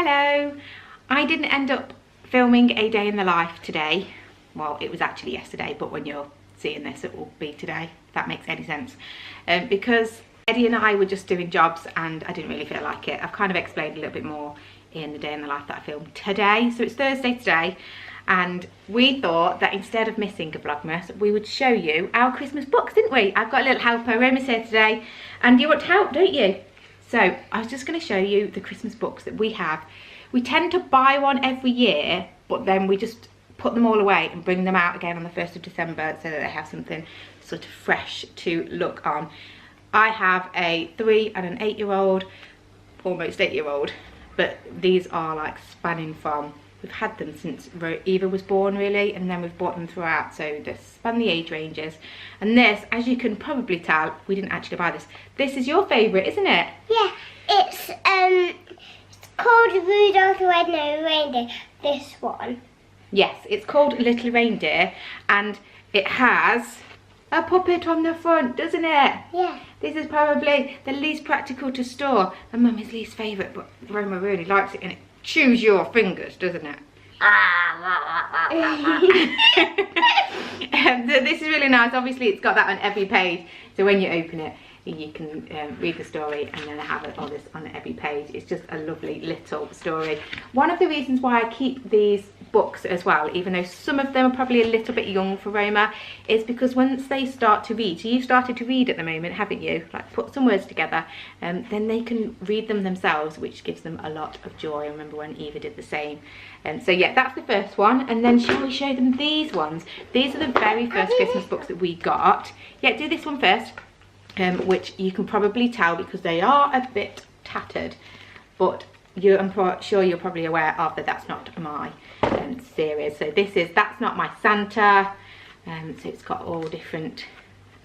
Hello! I didn't end up filming a day in the life today. Well, it was actually yesterday, but when you're seeing this it will be today, if that makes any sense. Because Eddie and I were just doing jobs and I didn't really feel like it. I've kind of explained a little bit more in the day in the life that I filmed today. So it's Thursday today and we thought that instead of missing a Vlogmas, we would show you our Christmas books, didn't we? I've got a little helper, Roma's here today, and you want to help, don't you? So I was just going to show you the Christmas books that we have. We tend to buy one every year, but then we just put them all away and bring them out again on the 1st of December so that they have something sort of fresh to look on. I have a 3 and an 8-year-old, almost 8-year-old, but these are like spanning from, we've had them since Eva was born really, and then we've bought them throughout, so they span the age ranges. And this, as you can probably tell, we didn't actually buy this. This is your favourite, isn't it? Yeah, it's called Rudolph the Red-Nosed Reindeer, this one. Yes, it's called Little Reindeer, and it has a puppet on the front, doesn't it? Yeah. This is probably the least practical to store and Mummy's least favourite, but Roma really likes it, and it chews your fingers, doesn't it? So this is really nice. Obviously it's got that on every page, so when you open it you can read the story and then have all this on every page. It's just a lovely little story. One of the reasons why I keep these books as well, even though some of them are probably a little bit young for Roma, is because once they start to read, so you've started to read at the moment, haven't you? Like put some words together, then they can read them themselves, which gives them a lot of joy. I remember when Eva did the same. So yeah, that's the first one. And then shall we show them these ones? These are the very first Christmas books that we got. Yeah, do this one first. Which you can probably tell because they are a bit tattered, but I'm sure you're probably aware of that That's Not My series. So this is That's Not My Santa, so it's got all different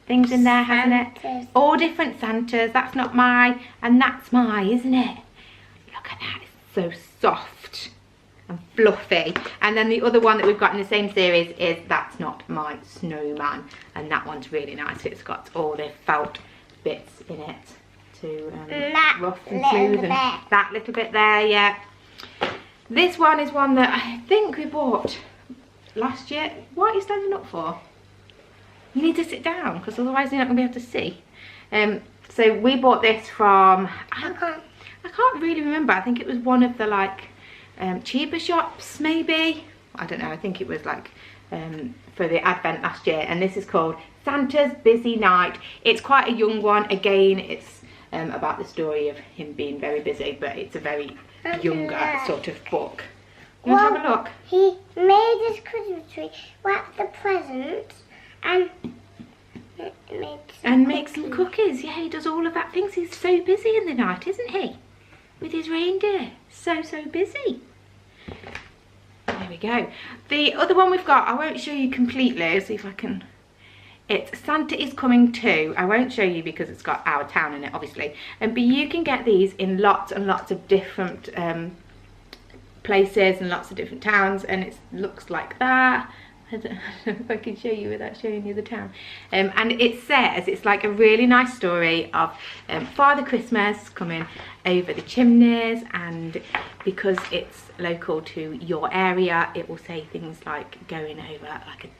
things in there, hasn't it? All different Santas. That's Not My and That's My, isn't it? Look at that, it's so soft and fluffy. And then the other one that we've got in the same series is That's Not My Snowman, and that one's really nice. It's got all the felt bits in it to rough and smooth, and that little bit there. Yeah, this one is one that I think we bought last year. What are you standing up for? You need to sit down because otherwise you're not going to be able to see. So we bought this from, I can't really remember. I think it was one of the like cheaper shops maybe, I don't know. I think it was like for the Advent last year, and this is called Santa's Busy Night. It's quite a young one. Again, it's about the story of him being very busy, but it's a very younger sort of book. You want to have a look? He made his Christmas tree, wrapped the presents, and make some cookies. Yeah, he does all of that things. He's so busy in the night, isn't he? With his reindeer. So busy. There we go. The other one we've got, I won't show you completely. Let's see if I can. It's Santa Is Coming Too. I won't show you because it's got our town in it, obviously. But you can get these in lots and lots of different places and lots of different towns, and it looks like that. I don't know if I can show you without showing you the town. And it says, it's like a really nice story of Father Christmas coming over the chimneys, and because it's local to your area, it will say things like going over like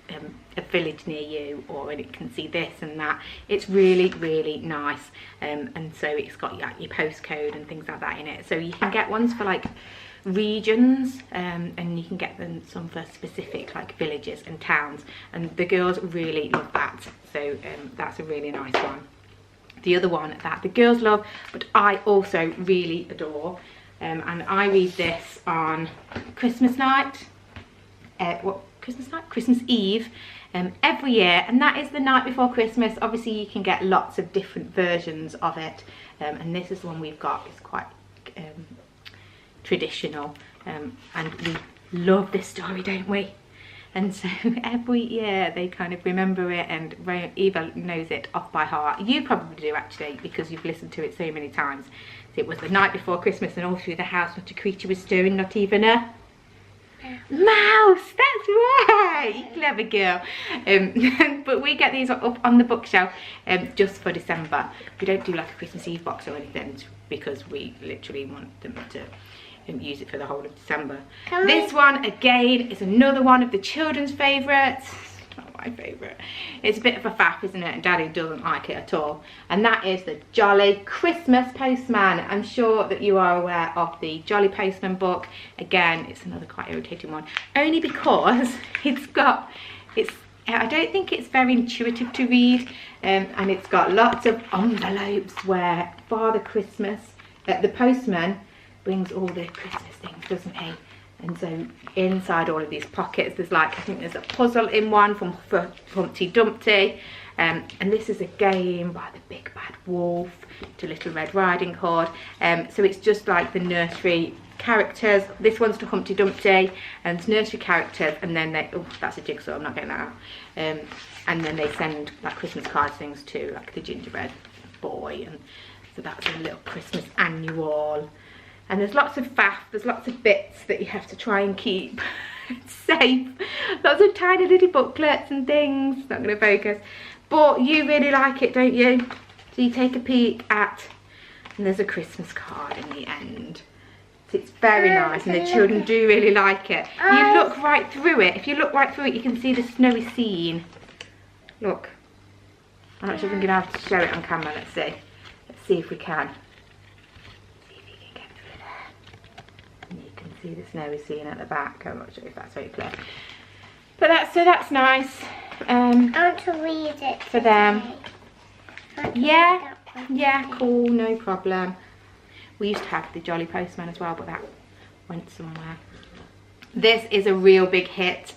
a village near you, or and it can see this and that. It's really nice, and so it's got like your postcode and things like that in it. So you can get ones for like regions, and you can get them some for specific like villages and towns, and the girls really love that. So that's a really nice one. The other one that the girls love, but I also really adore, and I read this on Christmas night, Christmas Eve, every year, and that is the night before Christmas. Obviously you can get lots of different versions of it, and this is the one we've got. It's quite traditional, and we love this story, don't we? And so every year they kind of remember it, and Eva knows it off by heart. You probably do actually, because you've listened to it so many times. So it was the night before Christmas, and all through the house not a creature was stirring, not even a mouse. That's right, clever girl. But we get these up on the bookshelf just for December. We don't do like a Christmas Eve box or anything, because we literally want them to use it for the whole of December. This one again is another one of the children's favourites. Not my favourite. It's a bit of a faff, isn't it? And Daddy doesn't like it at all. And that is the Jolly Christmas Postman. I'm sure that you are aware of the Jolly Postman book. Again, it's another quite irritating one. Only because I don't think it's very intuitive to read. And it's got lots of envelopes where Father Christmas, the postman, brings all the Christmas things, doesn't he? And so inside all of these pockets, there's like, I think there's a puzzle in one for Humpty Dumpty. And this is a game by the Big Bad Wolf to Little Red Riding Hood. So it's just like the nursery characters. This one's to Humpty Dumpty and it's nursery characters, and then they, oh, that's a jigsaw, I'm not getting that out. And then they send like Christmas card things to like the gingerbread boy, and so that's a little Christmas annual. And there's lots of faff, there's lots of bits that you have to try and keep safe. Lots of tiny little booklets and things, not going to focus. But you really like it, don't you? So you take a peek at, and there's a Christmas card in the end. So it's very nice, and the children do really like it. You look right through it. If you look right through it, you can see the snowy scene. Look. I'm not sure if I'm going to have to show it on camera. Let's see. Let's see if we can. See the snowy scene at the back. I'm not sure if that's very clear, but that's nice. I want to read it for them. Yeah, cool, no problem. We used to have the Jolly Postman as well, but that went somewhere. This is a real big hit.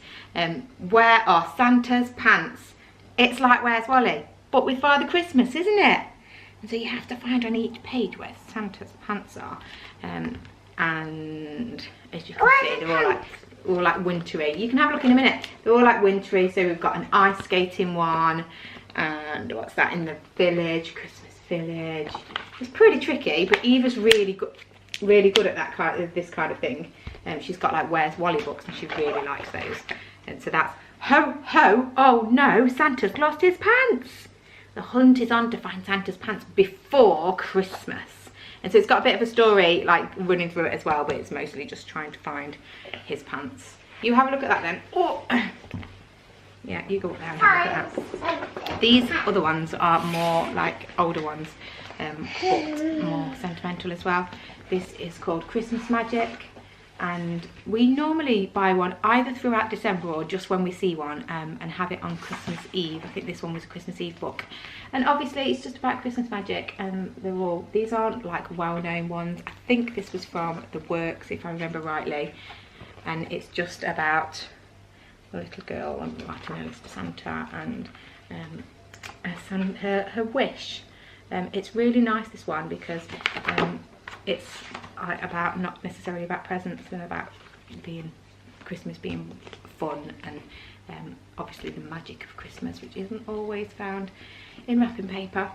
Where are Santa's pants? It's like Where's Wally, but with Father Christmas, isn't it? And so you have to find on each page where Santa's pants are. And as you can see, they're all like wintry. You can have a look in a minute. They're all like wintry. So we've got an ice skating one, and what's that in the village? Christmas village. It's pretty tricky, but Eva's really good at this kind of thing. She's got like Where's Wally books, and she really likes those. And so that's ho ho. Oh no, Santa's lost his pants. The hunt is on to find Santa's pants before Christmas. And so it's got a bit of a story like running through it as well, but it's mostly just trying to find his pants. You have a look at that then. Oh. Yeah, you go up there and have a look at that. These other ones are more like older ones, but more sentimental as well. This is called Christmas Magic, and we normally buy one either throughout December or just when we see one, and have it on Christmas Eve. I think this one was a Christmas Eve book, and obviously it's just about Christmas magic, and these aren't like well-known ones. I think this was from The Works, if I remember rightly, and it's just about a little girl writing a list to Santa and her wish. It's really nice, this one, because it's about not necessarily about presents, and about Christmas being fun, and obviously the magic of Christmas, which isn't always found in wrapping paper.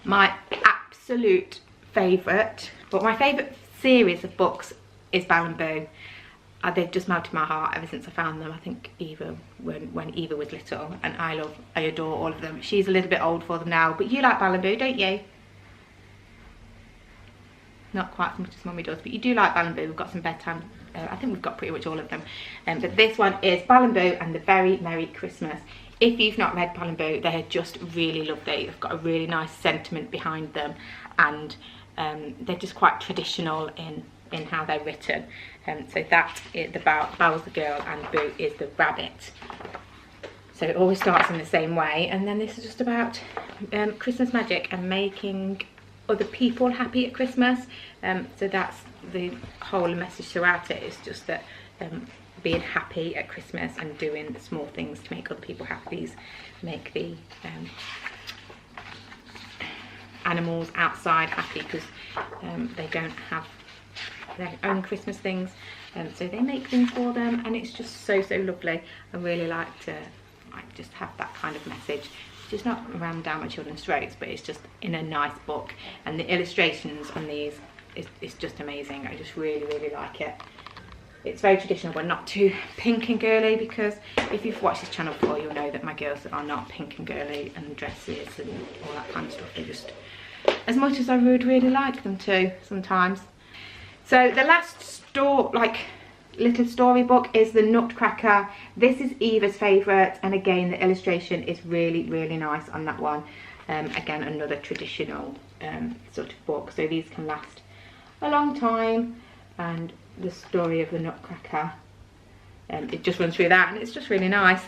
My absolute favourite, but my favourite series of books is Belle and Boo. They've just melted my heart ever since I found them. I think Eva, when Eva was little, and I adore all of them. She's a little bit old for them now, but you like Belle and Boo, don't you? Not quite as much as Mummy does, but you do like Belle and Boo. We've got some bedtime, I think we've got pretty much all of them. But this one is Belle and Boo and the Very Merry Christmas. If you've not read Belle and Boo, they're just really lovely. They've got a really nice sentiment behind them, and they're just quite traditional in how they're written. So that is Belle's the girl and Boo is the rabbit. So it always starts in the same way, and then this is just about Christmas magic and making other people happy at Christmas. So that's the whole message throughout it, is just that being happy at Christmas and doing small things to make other people happy, make the animals outside happy, because they don't have their own Christmas things, so they make things for them, and it's just so lovely. I really like to just have that kind of message. It's just not rammed down my children's throats, but it's just in a nice book, and the illustrations on these is just amazing. I just really like it. It's very traditional, but not too pink and girly, because if you've watched this channel before, you'll know that my girls are not pink and girly and dresses and all that kind of stuff. They're just as much as I would really like them to sometimes. So the last little storybook is the Nutcracker. This is Eva's favourite, and again the illustration is really, really nice on that one. Again, another traditional sort of book, so these can last a long time. And the story of the Nutcracker, it just runs through that, and it's just really nice.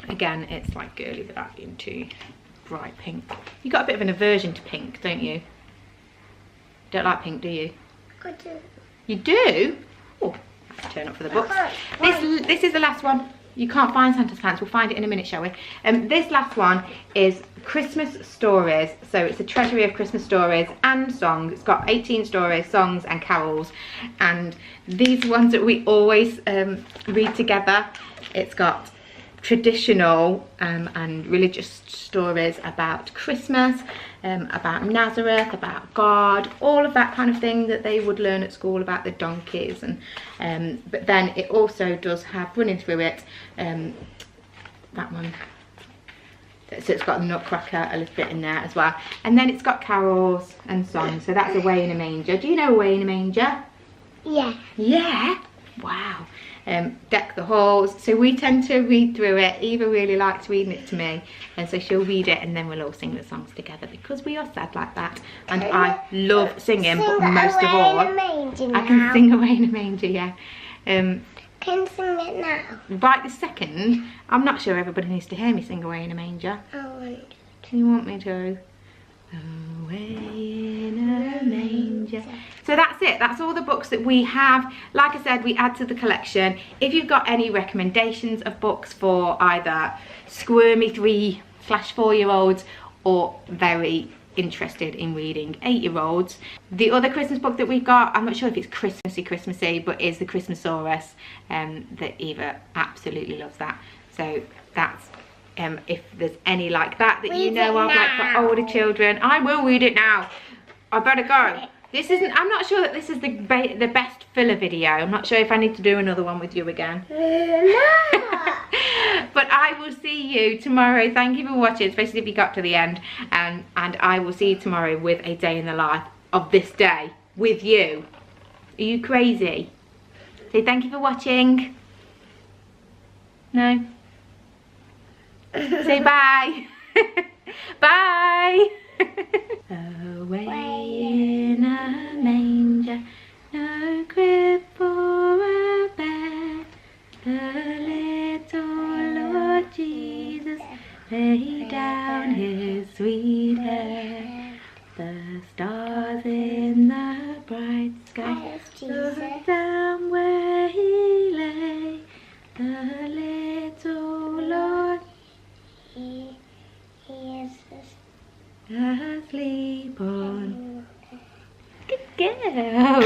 Again, it's like girly without being too bright pink. You got a bit of an aversion to pink, don't you? Don't like pink, do you? I do. You do? Oh, let's turn up for the books. This is the last one. You can't find Santa's pants. We'll find it in a minute, shall we? This last one is Christmas stories. So it's a treasury of Christmas stories and songs. It's got 18 stories, songs and carols. And these ones that we always read together. It's got traditional and religious stories about Christmas, about Nazareth, about God, all of that kind of thing that they would learn at school about the donkeys. And but then it also does have running through it that one. So it's got the Nutcracker a little bit in there as well, and then it's got carols and songs. So that's Away in a Manger. Do you know Away in a Manger? Yeah. Yeah. Wow. Deck the Halls. So we tend to read through it. Eva really likes reading it to me, and so she'll read it and then we'll all sing the songs together because we are sad like that. And I love singing, but most of all, I can sing Away in a Manger, yeah. Can sing it now? Right this second, I'm not sure everybody needs to hear me sing Away in a Manger. I want. Do you want me to? Away in a manger. So that's it. That's all the books that we have. Like I said, we add to the collection. If you've got any recommendations of books for either squirmy 3/4-year-olds or very interested in reading 8-year-olds, the other Christmas book that we've got, I'm not sure if it's Christmassy, but is the Christmasaurus. That Eva absolutely loves that. So that's if there's any like that you know of, like for older children. I will read it now. I better go. This isn't, I'm not sure that this is the best filler video. I'm not sure if I need to do another one with you again. No. But I will see you tomorrow. Thank you for watching, especially if you got to the end. And I will see you tomorrow with a day in the life of this day with you. Are you crazy? Say thank you for watching. No? Say bye. Bye. Away in a manger, no crib for a bed, the little Lord Jesus laid down his sweet head. The stars in the bright sky looked down where he lay, the little Lord He is asleep on. Good girl.